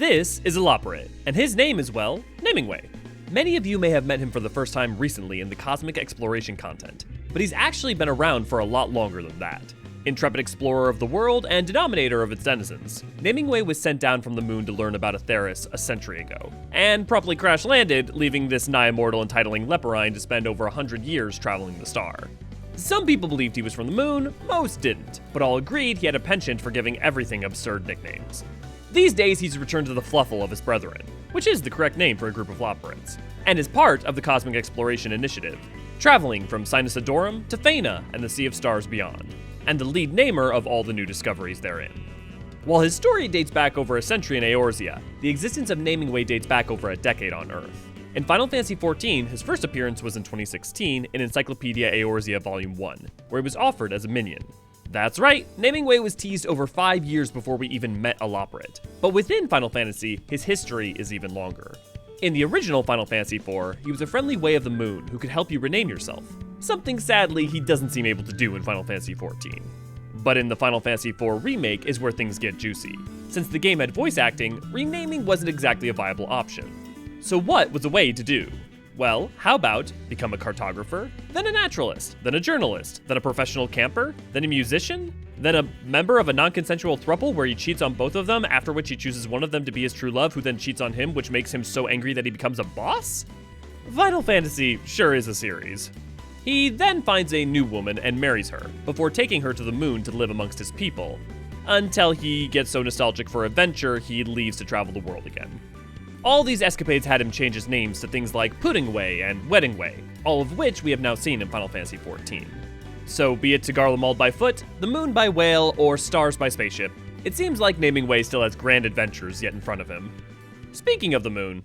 This is Eloporate, and his name is, well, Namingway. Many of you may have met him for the first time recently in the cosmic exploration content, but he's actually been around for a lot longer than that. Intrepid explorer of the world and denominator of its denizens, Namingway was sent down from the moon to learn about Atheris a century ago, and promptly crash-landed, leaving this nigh-immortal and titling leporine to spend over 100 years traveling the star. Some people believed he was from the moon, most didn't, but all agreed he had a penchant for giving everything absurd nicknames. These days he's returned to the fluffle of his brethren, which is the correct name for a group of Loporites, and is part of the Cosmic Exploration Initiative, traveling from Sinus Adorum to Faina and the Sea of Stars beyond, and the lead namer of all the new discoveries therein. While his story dates back over a century in Eorzea, the existence of Namingway dates back over a decade on Earth. In Final Fantasy XIV, his first appearance was in 2016 in Encyclopedia Eorzea Volume 1, where he was offered as a minion. That's right, Namingway was teased over 5 years before we even met Eloporate. But within Final Fantasy, his history is even longer. In the original Final Fantasy IV, he was a friendly Way of the Moon who could help you rename yourself, something sadly he doesn't seem able to do in Final Fantasy XIV. But in the Final Fantasy IV remake is where things get juicy. Since the game had voice acting, renaming wasn't exactly a viable option. So what was a way to do? Well, how about become a cartographer, then a naturalist, then a journalist, then a professional camper, then a musician, then a member of a non-consensual throuple where he cheats on both of them, after which he chooses one of them to be his true love, who then cheats on him, which makes him so angry that he becomes a boss? Final Fantasy sure is a series. He then finds a new woman and marries her, before taking her to the moon to live amongst his people, until he gets so nostalgic for adventure he leaves to travel the world again. All these escapades had him change his names to things like Puddingway and Weddingway, all of which we have now seen in Final Fantasy XIV. So be it Tagarlemald by foot, the moon by whale, or stars by spaceship, it seems like Namingway still has grand adventures yet in front of him. Speaking of the moon,